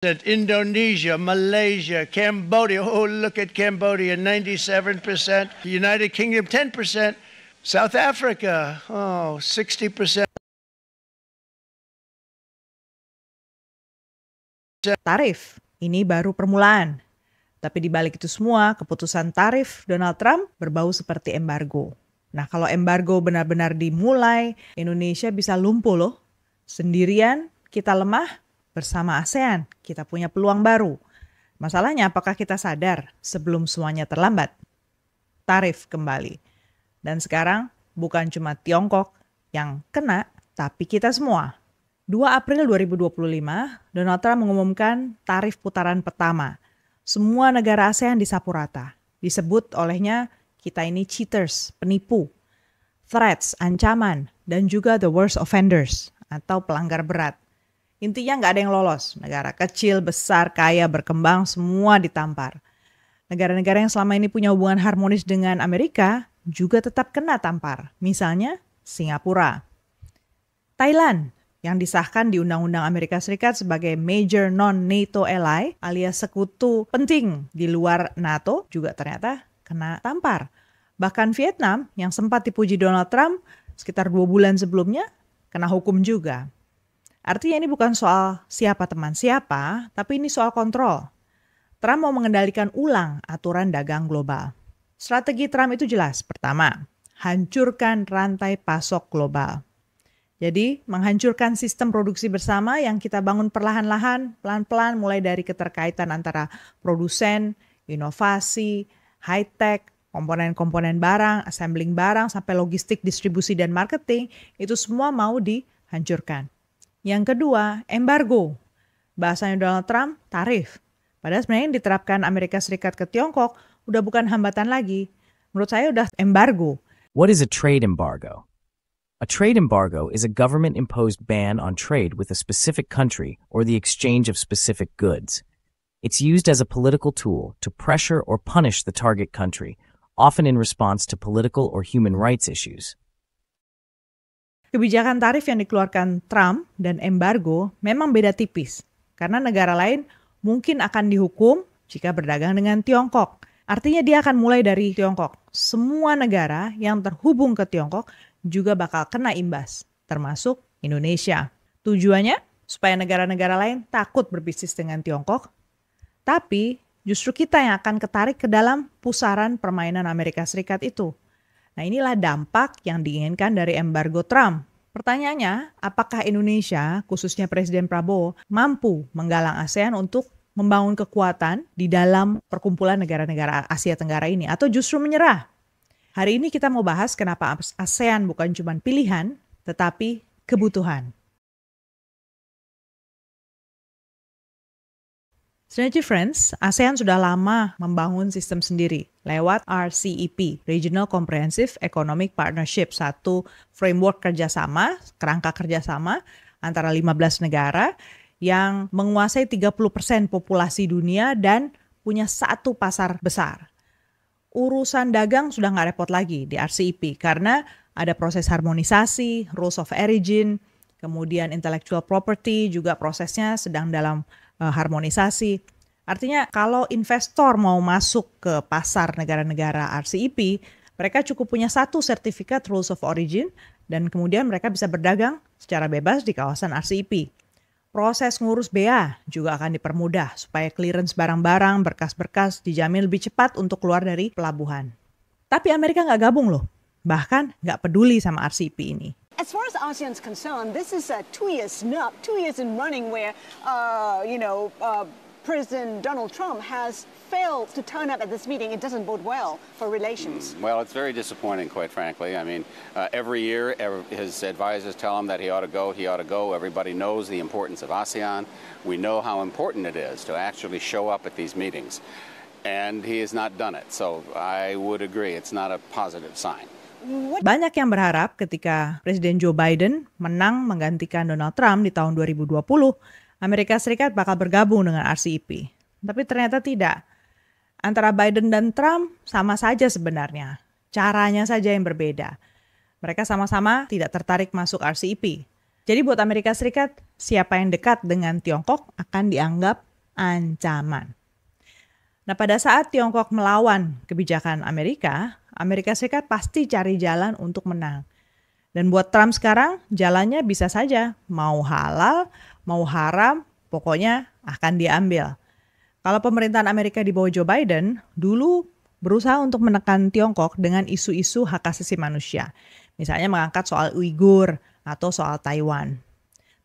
Indonesia, Malaysia, Cambodia. Oh, look at Cambodia, 97%. United Kingdom, 10%. South Africa, 60%. Tarif, ini baru permulaan. Tapi di balik itu semua, keputusan tarif Donald Trump berbau seperti embargo. Nah, kalau embargo benar-benar dimulai, Indonesia bisa lumpuh loh. Sendirian, kita lemah, bersama ASEAN, kita punya peluang baru. Masalahnya, apakah kita sadar sebelum semuanya terlambat? Tarif kembali. Dan sekarang, bukan cuma Tiongkok yang kena, tapi kita semua. 2 April 2025, Donald Trump mengumumkan tarif putaran pertama. Semua negara ASEAN disapu rata. Disebut olehnya kita ini cheaters, penipu, threats, ancaman, dan juga the worst offenders atau pelanggar berat. Intinya nggak ada yang lolos. Negara kecil, besar, kaya, berkembang, semua ditampar. Negara-negara yang selama ini punya hubungan harmonis dengan Amerika juga tetap kena tampar. Misalnya Singapura. Thailand yang disahkan di Undang-Undang Amerika Serikat sebagai Major Non-NATO Ally alias sekutu penting di luar NATO juga ternyata kena tampar. Bahkan Vietnam yang sempat dipuji Donald Trump sekitar 2 bulan sebelumnya kena hukum juga. Artinya ini bukan soal siapa teman siapa, tapi ini soal kontrol. Trump mau mengendalikan ulang aturan dagang global. Strategi Trump itu jelas. Pertama, hancurkan rantai pasok global. Jadi, menghancurkan sistem produksi bersama yang kita bangun perlahan-lahan, pelan-pelan mulai dari keterkaitan antara produsen, inovasi, high-tech, komponen-komponen barang, assembling barang, sampai logistik, distribusi, dan marketing, itu semua mau dihancurkan. Yang kedua, embargo. Bahasanya Donald Trump, tarif. Padahal sebenarnya yang diterapkan Amerika Serikat ke Tiongkok udah bukan hambatan lagi. Menurut saya udah embargo. What is a trade embargo? A trade embargo is a government-imposed ban on trade with a specific country or the exchange of specific goods. It's used as a political tool to pressure or punish the target country, often in response to political or human rights issues. Kebijakan tarif yang dikeluarkan Trump dan embargo memang beda tipis, karena negara lain mungkin akan dihukum jika berdagang dengan Tiongkok. Artinya dia akan mulai dari Tiongkok. Semua negara yang terhubung ke Tiongkok juga bakal kena imbas, termasuk Indonesia. Tujuannya supaya negara-negara lain takut berbisnis dengan Tiongkok, tapi justru kita yang akan ketarik ke dalam pusaran permainan Amerika Serikat itu. Nah, inilah dampak yang diinginkan dari embargo Trump. Pertanyaannya, apakah Indonesia, khususnya Presiden Prabowo, mampu menggalang ASEAN untuk membangun kekuatan di dalam perkumpulan negara-negara Asia Tenggara ini, atau justru menyerah? Hari ini kita mau bahas kenapa ASEAN bukan cuma pilihan, tetapi kebutuhan. Sebenarnya friends, ASEAN sudah lama membangun sistem sendiri lewat RCEP, Regional Comprehensive Economic Partnership, satu framework kerjasama, kerangka kerjasama antara 15 negara yang menguasai 30% populasi dunia dan punya satu pasar besar. Urusan dagang sudah nggak repot lagi di RCEP karena ada proses harmonisasi, rules of origin, kemudian intellectual property juga prosesnya sedang dalam harmonisasi. Artinya kalau investor mau masuk ke pasar negara-negara RCEP, mereka cukup punya satu sertifikat rules of origin dan kemudian mereka bisa berdagang secara bebas di kawasan RCEP. Proses ngurus bea juga akan dipermudah supaya clearance barang-barang, berkas-berkas dijamin lebih cepat untuk keluar dari pelabuhan. Tapi Amerika nggak gabung loh, bahkan nggak peduli sama RCEP ini. As far as ASEAN's concerned, this is a 2 years snub, 2 years in running where, President Donald Trump has failed to turn up at this meeting. It doesn't bode well for relations. Well, it's very disappointing, quite frankly. I mean, every year his advisors tell him that he ought to go, Everybody knows the importance of ASEAN. We know how important it is to actually show up at these meetings. And he has not done it. So I would agree, it's not a positive sign. Banyak yang berharap ketika Presiden Joe Biden menang menggantikan Donald Trump di tahun 2020, Amerika Serikat bakal bergabung dengan RCEP. Tapi ternyata tidak. Antara Biden dan Trump sama saja sebenarnya. Caranya saja yang berbeda. Mereka sama-sama tidak tertarik masuk RCEP. Jadi buat Amerika Serikat, siapa yang dekat dengan Tiongkok akan dianggap ancaman. Nah, pada saat Tiongkok melawan kebijakan Amerika Serikat pasti cari jalan untuk menang. Dan buat Trump sekarang, jalannya bisa saja. Mau halal, mau haram, pokoknya akan diambil. Kalau pemerintahan Amerika di bawah Joe Biden, dulu berusaha untuk menekan Tiongkok dengan isu-isu hak asasi manusia. Misalnya mengangkat soal Uighur atau soal Taiwan.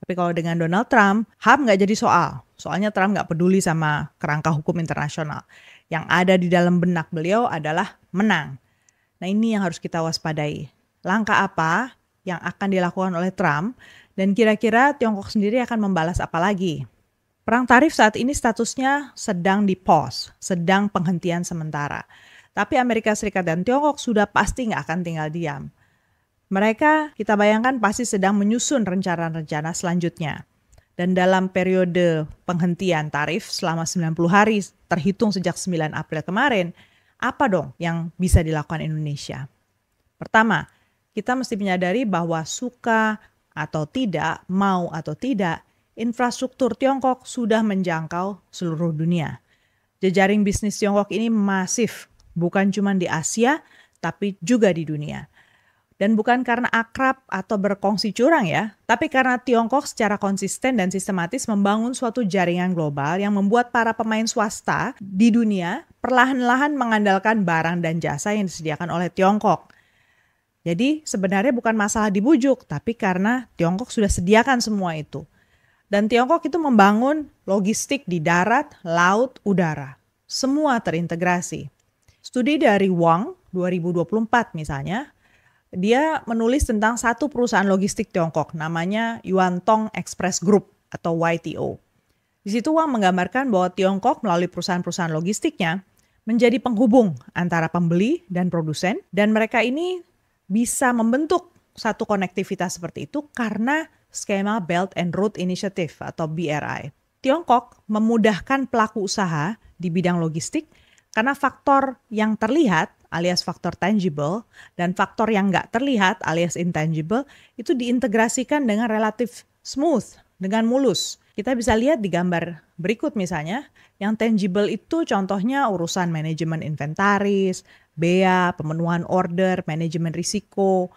Tapi kalau dengan Donald Trump, HAM nggak jadi soal. Soalnya Trump nggak peduli sama kerangka hukum internasional. Yang ada di dalam benak beliau adalah menang. Nah, ini yang harus kita waspadai. Langkah apa yang akan dilakukan oleh Trump dan kira-kira Tiongkok sendiri akan membalas apa lagi? Perang tarif saat ini statusnya sedang di-pause, sedang penghentian sementara. Tapi Amerika Serikat dan Tiongkok sudah pasti nggak akan tinggal diam. Mereka, kita bayangkan pasti sedang menyusun rencana-rencana selanjutnya. Dan dalam periode penghentian tarif selama 90 hari terhitung sejak 9 April kemarin, apa dong yang bisa dilakukan Indonesia? Pertama, kita mesti menyadari bahwa suka atau tidak, mau atau tidak, infrastruktur Tiongkok sudah menjangkau seluruh dunia. Jejaring bisnis Tiongkok ini masif, bukan cuma di Asia, tapi juga di dunia. Dan bukan karena akrab atau berkongsi curang ya, tapi karena Tiongkok secara konsisten dan sistematis membangun suatu jaringan global yang membuat para pemain swasta di dunia perlahan-lahan mengandalkan barang dan jasa yang disediakan oleh Tiongkok. Jadi sebenarnya bukan masalah dibujuk, tapi karena Tiongkok sudah sediakan semua itu. Dan Tiongkok itu membangun logistik di darat, laut, udara. Semua terintegrasi. Studi dari Wang 2024 misalnya, dia menulis tentang satu perusahaan logistik Tiongkok namanya Yuantong Express Group atau YTO. Di situ Wang menggambarkan bahwa Tiongkok melalui perusahaan-perusahaan logistiknya menjadi penghubung antara pembeli dan produsen, dan mereka ini bisa membentuk satu konektivitas seperti itu karena skema Belt and Road Initiative atau BRI. Tiongkok memudahkan pelaku usaha di bidang logistik karena faktor yang terlihat alias faktor tangible dan faktor yang nggak terlihat alias intangible itu diintegrasikan dengan relatif smooth, dengan mulus. Kita bisa lihat di gambar berikut misalnya, yang tangible itu contohnya urusan manajemen inventaris, bea, pemenuhan order, manajemen risiko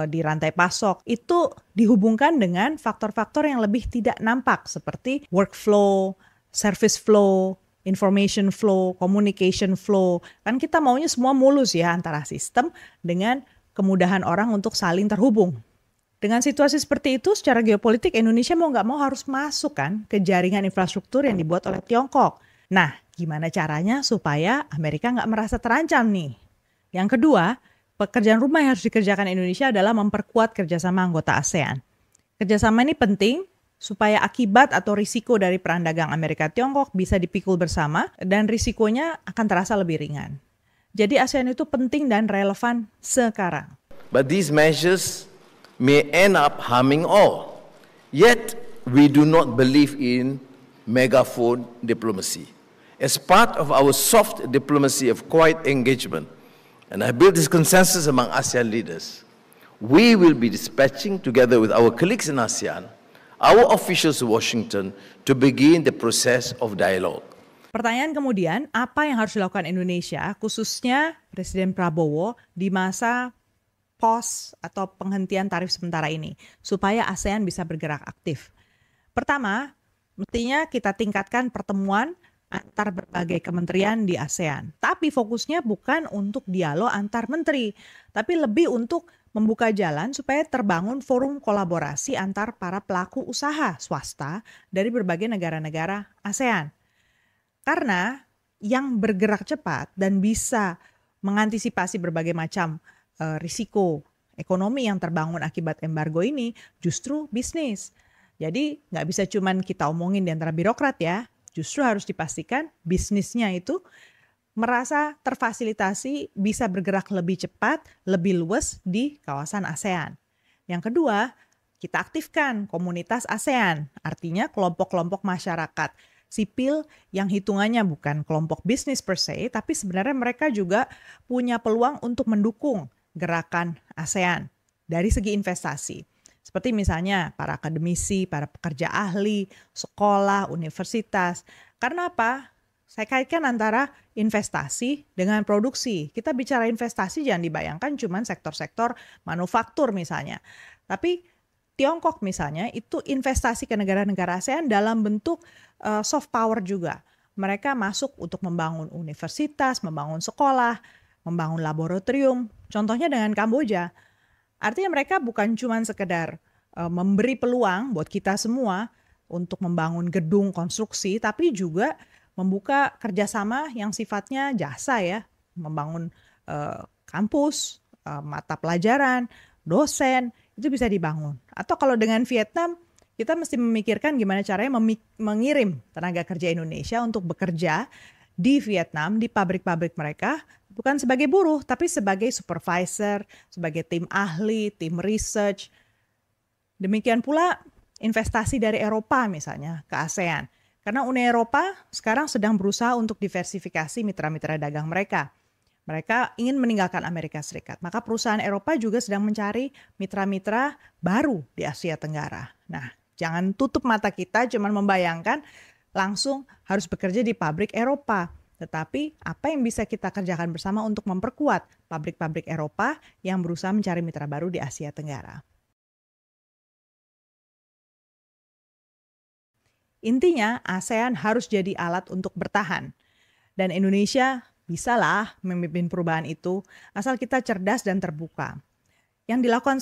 di rantai pasok. Itu dihubungkan dengan faktor-faktor yang lebih tidak nampak seperti workflow, service flow, information flow, communication flow. Kan kita maunya semua mulus ya antara sistem dengan kemudahan orang untuk saling terhubung. Dengan situasi seperti itu, secara geopolitik Indonesia mau nggak mau harus masuk kan ke jaringan infrastruktur yang dibuat oleh Tiongkok. Nah, gimana caranya supaya Amerika nggak merasa terancam nih? Yang kedua, pekerjaan rumah yang harus dikerjakan Indonesia adalah memperkuat kerjasama anggota ASEAN. Kerjasama ini penting supaya akibat atau risiko dari perang dagang Amerika-Tiongkok bisa dipikul bersama dan risikonya akan terasa lebih ringan. Jadi ASEAN itu penting dan relevan sekarang. But these measures may end up harming all. Yet, we do not believe in megaphone diplomacy. As part of our soft diplomacy of quiet engagement, and I built this consensus among ASEAN leaders, we will be dispatching together with our colleagues in ASEAN, our officials in Washington, to begin the process of dialogue. Pertanyaan kemudian, apa yang harus dilakukan Indonesia, khususnya Presiden Prabowo di masa pause atau penghentian tarif sementara ini, supaya ASEAN bisa bergerak aktif? Pertama, mestinya kita tingkatkan pertemuan antar berbagai kementerian di ASEAN. Tapi fokusnya bukan untuk dialog antar menteri, tapi lebih untuk membuka jalan supaya terbangun forum kolaborasi antar para pelaku usaha swasta dari berbagai negara-negara ASEAN. Karena yang bergerak cepat dan bisa mengantisipasi berbagai macam risiko ekonomi yang terbangun akibat embargo ini justru bisnis. Jadi nggak bisa cuman kita omongin di antara birokrat ya, justru harus dipastikan bisnisnya itu merasa terfasilitasi bisa bergerak lebih cepat, lebih luas di kawasan ASEAN. Yang kedua, kita aktifkan komunitas ASEAN, artinya kelompok-kelompok masyarakat sipil yang hitungannya bukan kelompok bisnis per se, tapi sebenarnya mereka juga punya peluang untuk mendukung gerakan ASEAN dari segi investasi. Seperti misalnya para akademisi, para pekerja ahli, sekolah, universitas. Karena apa? Saya kaitkan antara investasi dengan produksi. Kita bicara investasi jangan dibayangkan cuma sektor-sektor manufaktur misalnya. Tapi Tiongkok misalnya itu investasi ke negara-negara ASEAN dalam bentuk soft power juga. Mereka masuk untuk membangun universitas, membangun sekolah, membangun laboratorium. Contohnya dengan Kamboja. Artinya mereka bukan cuma sekedar memberi peluang buat kita semua untuk membangun gedung konstruksi, tapi juga membuka kerjasama yang sifatnya jasa ya. Membangun kampus, mata pelajaran, dosen, itu bisa dibangun. Atau kalau dengan Vietnam, kita mesti memikirkan gimana caranya mengirim tenaga kerja Indonesia untuk bekerja di Vietnam, di pabrik-pabrik mereka, bukan sebagai buruh, tapi sebagai supervisor, sebagai tim ahli, tim research. Demikian pula investasi dari Eropa misalnya ke ASEAN. Karena Uni Eropa sekarang sedang berusaha untuk diversifikasi mitra-mitra dagang mereka. Mereka ingin meninggalkan Amerika Serikat. Maka perusahaan Eropa juga sedang mencari mitra-mitra baru di Asia Tenggara. Nah, jangan tutup mata kita cuma membayangkan langsung harus bekerja di pabrik Eropa. Tetapi apa yang bisa kita kerjakan bersama untuk memperkuat pabrik-pabrik Eropa yang berusaha mencari mitra baru di Asia Tenggara. Intinya ASEAN harus jadi alat untuk bertahan. Dan Indonesia bisalah memimpin perubahan itu asal kita cerdas dan terbuka. Yang dilakukan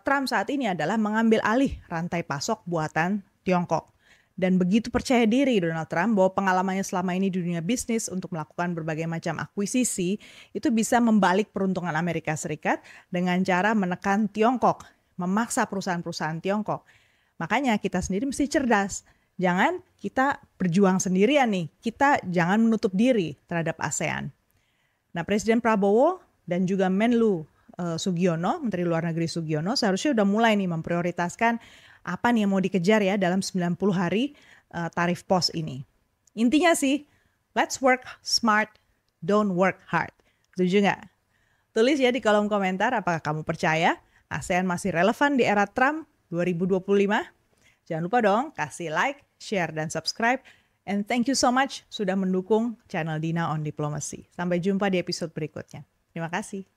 Trump saat ini adalah mengambil alih rantai pasok buatan Tiongkok. Dan begitu percaya diri Donald Trump bahwa pengalamannya selama ini di dunia bisnis untuk melakukan berbagai macam akuisisi itu bisa membalik peruntungan Amerika Serikat dengan cara menekan Tiongkok, memaksa perusahaan-perusahaan Tiongkok. Makanya kita sendiri mesti cerdas. Jangan kita berjuang sendirian nih, kita jangan menutup diri terhadap ASEAN. Nah, Presiden Prabowo dan juga Menlu Sugiono, Menteri Luar Negeri Sugiono, seharusnya udah mulai nih memprioritaskan apa nih yang mau dikejar ya dalam 90 hari tarif pos ini. Intinya sih, let's work smart, don't work hard. Setuju nggak? Tulis ya di kolom komentar apakah kamu percaya ASEAN masih relevan di era Trump 2025? Jangan lupa dong kasih like, share, dan subscribe. And thank you so much sudah mendukung channel Dina on Diplomacy. Sampai jumpa di episode berikutnya. Terima kasih.